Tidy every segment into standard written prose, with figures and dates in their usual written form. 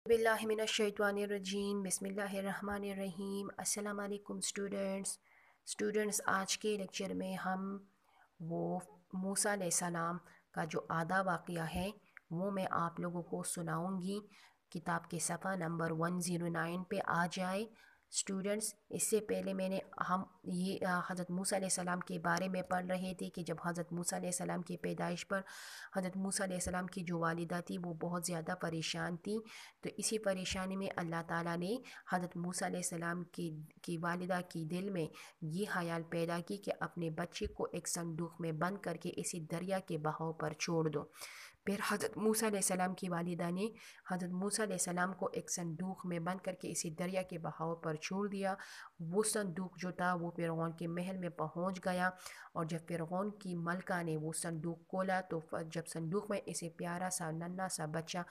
باللہ من الشیطان الرجیم بسم اللہ الرحمن الرحیم۔ السلام علیکم اسٹوڈنٹس آج کے لیکچر میں ہم وہ موسیٰ علیہ السلام کا جو آدھا واقعہ ہے وہ میں آپ لوگوں کو سناؤں گی۔ کتاب کے صفحہ نمبر 109 پہ آ جائے اسٹوڈنٹس۔ اس سے پہلے ہم یہ حضرت موسیٰ علیہ السلام کے بارے میں پڑھ رہے تھے کہ جب حضرت موسیٰ علیہ السلام کی پیدائش پر حضرت موسیٰ علیہ السلام کی جو والدہ تھی وہ بہت زیادہ پریشان تھی، تو اسی پریشانی میں اللہ تعالیٰ نے حضرت موسیٰ علیہ السلام کی والدہ کی دل میں یہ خیال پیدا کی کہ اپنے بچے کو ایک صندوق میں بند کر کے اسی دریا کے بہاؤ پر چھوڑ دو۔ پھر حضرت موسیٰ علیہ السلام کی والدہ نے حضرت موسیٰ علیہ السلام کو ایک صندوق میں بند کر کے اسی دریا کے بہاؤ پر چھوڑ دیا۔ وہ صندوق جو تھا وہ فرعون کے محل میں پہنچ گیا، اور جب فرعون کی ملکہ نے وہ صندوق کھولا تو جب صندوق میں اسے پیارا سا ننھا سا بچہ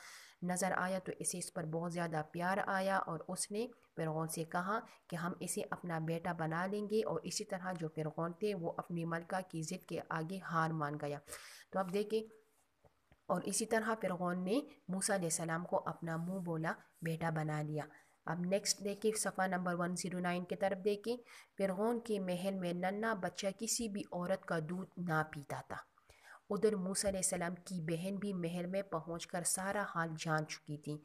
نظر آیا تو اسے اس پر بہت زیادہ پیار آیا، اور اس نے فرعون سے کہا کہ ہم اسے اپنا بیٹا بنا لیں گے، اور اسی طرح جو فرعون تھے وہ اپنی ملکہ کی ضد کے آگے ہار مان گیا۔ تو اب دیکھیں، اور اسی طرح فرعون نے موسیٰ علیہ السلام کو اپنا منہ بولا بیٹا بنا لیا۔ اب نیکسٹ دیکھیں، صفحہ نمبر 109 کی طرف دیکھیں۔ فرعون کے محل میں ننھا بچہ کسی بھی عورت کا دودھ نہ پیتا تھا۔ ادھر موسیٰ علیہ السلام کی بہن بھی محل میں پہنچ کر سارا حال جان چکی تھی۔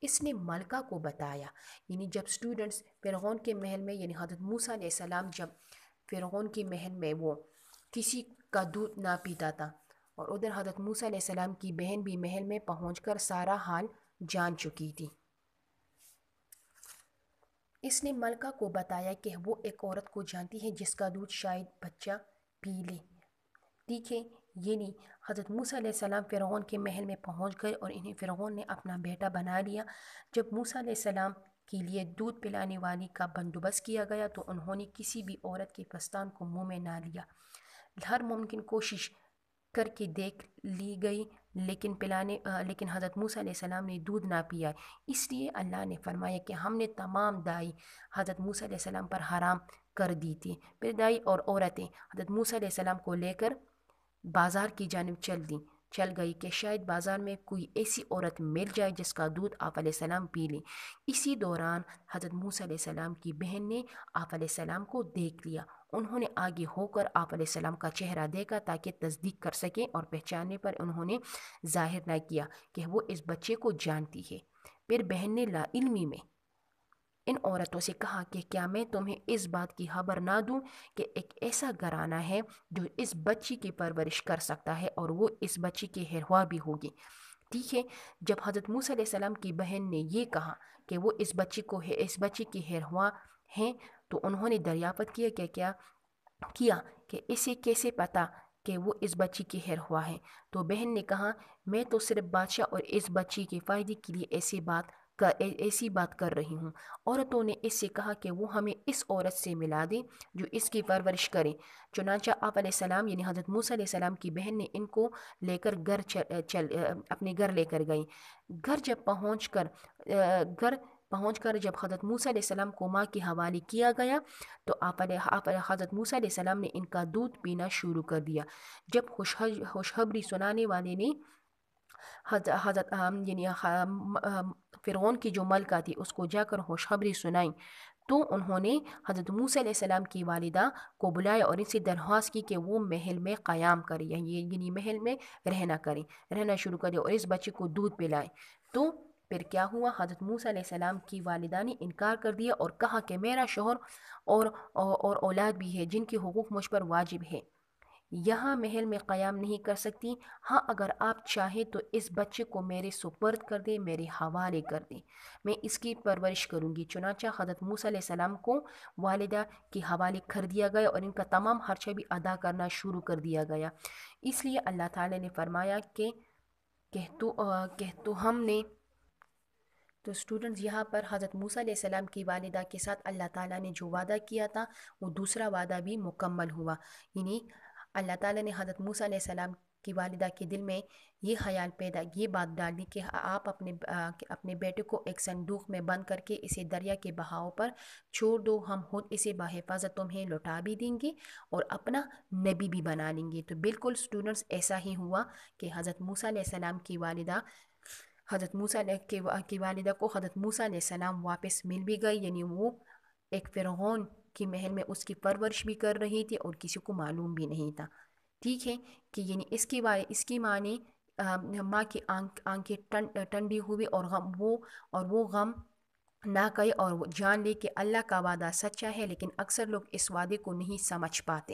اس نے ملکہ کو بتایا، یعنی جب اسٹوڈنٹس فرعون کے محل میں، یعنی حضرت موسیٰ علیہ السلام جب فرعون کے محل میں وہ کسی کا دودھ نہ پیتا تھا، اور ادھر حضرت موسیٰ علیہ السلام کی بہن بھی محل میں پہنچ کر سارا حال جان چکی تھی۔ اس نے ملکہ کو بتایا کہ وہ ایک عورت کو جانتی ہے جس کا دودھ شاید بچہ پی لے۔ ٹھیک ہے، یعنی حضرت موسیٰ علیہ السلام فرعون کے محل میں پہنچ گئے اور انہیں فرعون نے اپنا بیٹا بنا لیا۔ جب موسیٰ علیہ السلام کے لیے دودھ پلانے والی کا بندوبست کیا گیا تو انہوں نے کسی بھی عورت کے پستان کو منہ میں نہ لیا۔ ہر ممکن کوشش کر کے دیکھ لی گئی، لیکن حضرت موسیٰ علیہ السلام نے دودھ نہ پیا۔ اس لیے اللہ نے فرمایا کہ ہم نے تمام دائی حضرت موسیٰ علیہ السلام پر حرام کر دی تھی۔ پھر دائی اور عورتیں حضرت موسیٰ علیہ السلام کو لے کر بازار کی جانب چل گئی کہ شاید بازار میں کوئی ایسی عورت مل جائے جس کا دودھ آپ علیہ السلام پی لیں۔ اسی دوران حضرت موسیٰ علیہ السلام کی بہن نے آپ علیہ السلام کو دیکھ لیا۔ انہوں نے آگے ہو کر آپ علیہ السلام کا چہرہ دیکھا تاکہ تصدیق کر سکیں، اور پہچاننے پر انہوں نے ظاہر نہ کیا کہ وہ اس بچے کو جانتی ہے۔ پھر بہن نے لا علمی میں ان عورتوں سے کہا کہ کیا میں تمہیں اس بات کی خبر نہ دوں کہ ایک ایسا گھرانہ ہے جو اس بچی کی پرورش کر سکتا ہے، اور وہ اس بچی کی ہروا بھی ہوگی۔ ٹھیک ہے، جب حضرت موسیٰ علیہ السلام کی بہن نے یہ کہا کہ وہ اس بچی کی ہروا ہیں، تو انہوں نے دریافت کیا کہ اسے کیسے پتا کہ وہ اس بچی کی ہروا ہے۔ تو بہن نے کہا، میں تو صرف بادشاہ اور اس بچی کے فائدے کے لیے ایسی بات کر رہی ہوں۔ عورتوں نے اس سے کہا کہ وہ ہمیں اس عورت سے ملا دیں جو اس کی پرورش کرے۔ چنانچہ آپ علیہ السلام یعنی حضرت موسیٰ علیہ السلام کی بہن نے ان کو لے کر اپنے گھر لے کر گئی۔ گھر پہنچ کر جب حضرت موسیٰ علیہ السلام کو ماں کے حوالے کیا گیا تو حضرت موسیٰ علیہ السلام نے ان کا دودھ پینا شروع کر دیا۔ جب خوشخبری سنانے والے نے حضرت یعنی فرعون کی جو ملکہ تھی اس کو جا کر خوشخبری سنائی، تو انہوں نے حضرت موسیٰ علیہ السلام کی والدہ کو بلایا اور ان سے درخواست کی کہ وہ محل میں قیام کرے، یعنی محل میں رہنا شروع کرے اور اس بچے کو دودھ پلائے۔ تو پھر کیا ہوا، حضرت موسیٰ علیہ السلام کی والدہ نے انکار کر دیا اور کہا کہ میرا شوہر اور اولاد بھی ہے جن کے حقوق مجھ پر واجب ہے، یہاں محل میں قیام نہیں کر سکتی۔ ہاں، اگر آپ چاہیں تو اس بچے کو میرے سپرد کر دیں، میرے حوالے کر دیں، میں اس کی پرورش کروں گی۔ چنانچہ حضرت موسیٰ علیہ السلام کو والدہ کے حوالے کر دیا گیا اور ان کا تمام خرچہ بھی ادا کرنا شروع کر دیا گیا۔ اس لیے اللہ تعالیٰ نے فرمایا کہ تو اسٹوڈنٹس یہاں پر حضرت موسیٰ علیہ السلام کی والدہ کے ساتھ اللہ تعالیٰ نے جو وعدہ کیا تھا وہ دوسرا وعدہ بھی مکمل ہوا، یعنی اللہ تعالیٰ نے حضرت موسیٰ علیہ السلام کی والدہ کے دل میں یہ بات ڈال دی کہ آپ اپنے بیٹے کو ایک صندوق میں بند کر کے اسے دریا کے بہاؤ پر چھوڑ دو، ہم خود اسے بحفاظت تمہیں لوٹا بھی دیں گے اور اپنا نبی بھی بنا لیں گے۔ تو بالکل اسٹوڈنٹس ایسا ہی ہوا کہ حضرت موسیٰ علیہ السلام کی والدہ حضرت موسیٰ کی والدہ کو حضرت موسیٰ علیہ السلام واپس مل بھی گئی، یعنی وہ ایک فرعون کی محل میں اس کی پرورش بھی کر رہی تھی اور کسی کو معلوم بھی نہیں تھا، ٹھیک ہے، کہ یعنی اس کی ماں نے ماں کی آنکھیں ٹھنڈی ہوئی اور وہ غم نہ کہے اور وہ جان لے کہ اللہ کا وعدہ سچا ہے، لیکن اکثر لوگ اس وعدے کو نہیں سمجھ پاتے،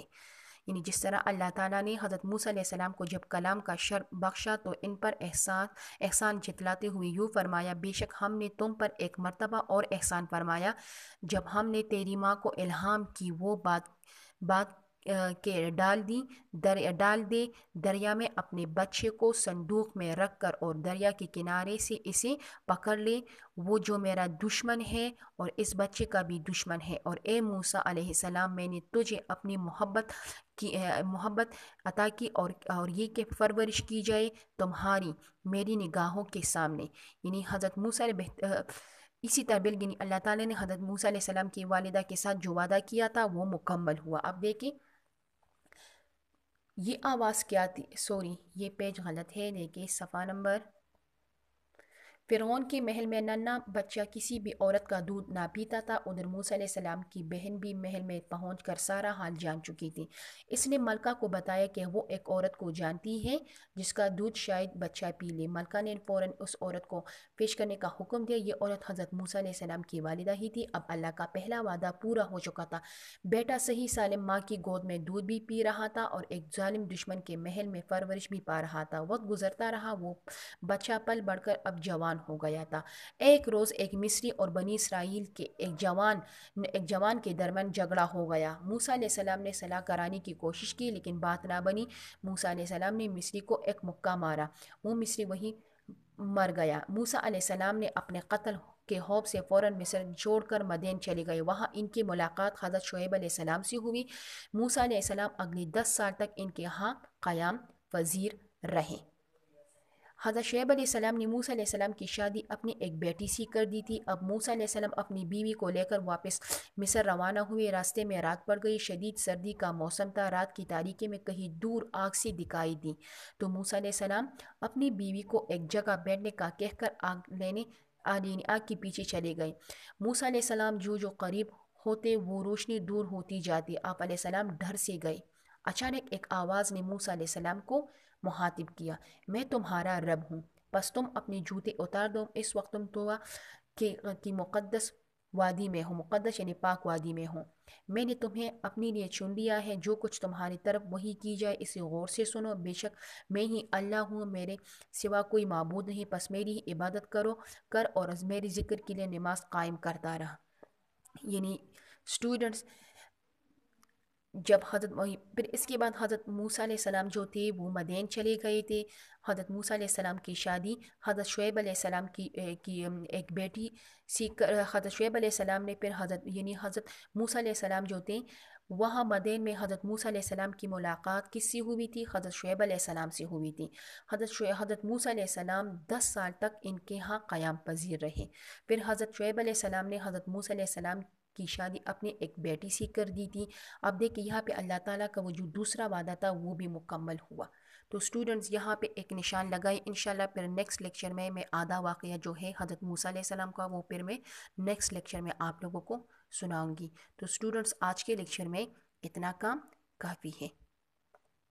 یعنی جس طرح اللہ تعالیٰ نے حضرت موسیٰ علیہ السلام کو جب کلام کا شرف بخشا تو ان پر احسان جتلاتے ہوئے یوں فرمایا، بے شک ہم نے تم پر ایک مرتبہ اور احسان فرمایا جب ہم نے تیری ماں کو الہام کی وہ بات کہ ڈال دے دریا میں اپنے بچے کو صندوق میں رکھ کر اور دریا کے کنارے سے اسے پکڑ لے، وہ جو میرا دشمن ہے اور اس بچے کا بھی دشمن ہے، اور اے موسیٰ علیہ السلام میں نے تجھے اپنی محبت عطا کی اور یہ کہ پرورش کی جائے تمہاری میری نگاہوں کے سامنے، یعنی حضرت موسیٰ اسی طرح یعنی اللہ تعالیٰ نے حضرت موسیٰ علیہ السلام کی والدہ کے ساتھ جو وعدہ کیا تھا وہ مکمل ہوا۔ اب دیکھیں یہ آواز کیا تھی، سوری یہ پیج غلط ہے، دیکھیں صفحہ نمبر، فرعون کے محل میں ننھا بچہ کسی بھی عورت کا دودھ نہ پیتا تھا، ادھر موسیٰ علیہ السلام کی بہن بھی محل میں پہنچ کر سارا حال جان چکی تھی، اس نے ملکہ کو بتایا کہ وہ ایک عورت کو جانتی ہے جس کا دودھ شاید بچہ پی لے، ملکہ نے فوراً اس عورت کو پیش کرنے کا حکم دیا، یہ عورت حضرت موسیٰ علیہ السلام کی والدہ ہی تھی، اب اللہ کا پہلا وعدہ پورا ہو چکا تھا، بیٹا صحیح سالم ماں کی گود میں دودھ بھی پی رہا تھا اور ایک ظالم دشمن کے محل میں پرورش بھی پا رہا تھا، وقت گزرتا رہا، وہ بچہ پل بڑھ کر اب جوان ہو گیا تھا، ایک روز ایک مصری اور بنی اسرائیل کے ایک جوان کے درمیان جھگڑا ہو گیا، موسیٰ علیہ السلام نے صلح کرانے کی کوشش کی لیکن بات نہ بنی، موسیٰ علیہ السلام نے مصری کو ایک مکہ مارا، وہ مصری وہیں مر گیا، موسیٰ علیہ السلام نے اپنے قتل کے خوف سے فوراً مصر چھوڑ کر مدین چلے گئے، وہاں ان کی ملاقات حضرت شعیب علیہ السلام سے ہوئی، موسیٰ علیہ السلام اگلے 10 سال تک ان کے ہاں قیام پذیر رہے۔ حضرت شعیب علیہ السلام نے موسیٰ علیہ السلام کی شادی اپنی ایک بیٹی سے کر دی تھی، اب موسیٰ علیہ السلام اپنی بیوی کو لے کر واپس مصر روانہ ہوئے، راستے میں رات پڑ گئی، شدید سردی کا موسم تھا، رات کی تاریکی میں کہیں دور آگ سے دکھائی دی تو موسیٰ علیہ السلام اپنی بیوی کو ایک جگہ بیٹھنے کا کہہ کر آگ کے پیچھے چلے گئے، موسیٰ علیہ السلام جو قریب ہوتے وہ روشنی دور ہوتی جاتی، آپ علیہ السلام ڈر سے گئے، اچانک ایک آواز نے موسیٰ علیہ السلام کو مخاطب کیا، میں تمہارا رب ہوں، پس تم اپنے جوتے اتار دو، اس وقت تم تو کی مقدس وادی میں ہو، مقدس یعنی پاک وادی میں ہو، میں نے تمہیں اپنے لیے چن لیا ہے، جو کچھ تمہاری طرف وحی کی جائے اسے غور سے سنو، بے شک میں ہی اللہ ہوں، میرے سوا کوئی معبود نہیں، پس میری ہی عبادت کر اور میری ذکر کے لیے نماز قائم کرتا رہا، یعنی اسٹوڈنٹس جب پھر اس کے بعد حضرت موسیٰ علیہ السلام جو تھے وہ مدین چلے گئے تھے، حضرت موسیٰ علیہ السلام کی شادی حضرت شعیب علیہ السلام کی ایک بیٹی حضرت شعیب علیہ السلام نے پھر حضرت موسیٰ علیہ السلام جو تھے وہاں مدین میں حضرت موسیٰ علیہ السلام کی ملاقات کس سے ہوئی تھی؟ حضرت شعیب علیہ السلام سے ہوئی تھی، حضرت موسیٰ علیہ السلام 10 سال تک ان کے ہاں قیام پذیر رہے، پھر حضرت شعیب علیہ السلام نے حضرت موسیٰ علیہ السلام کی شادی اپنے ایک بیٹی سے کر دی تھی، اب دیکھیں یہاں پہ اللہ تعالیٰ کا وہ جو دوسرا وعدہ تھا وہ بھی مکمل ہوا، تو سٹوڈنٹس یہاں پہ ایک نشان لگائے، انشاءاللہ پھر نیکسٹ لیکچر میں آدھا واقعہ جو ہے حضرت موسیٰ علیہ السلام کا وہ پھر میں نیکسٹ لیکچر میں آپ لوگوں کو سناؤں گی، تو سٹوڈنٹس آج کے لیکچر میں اتنا کام کافی ہے۔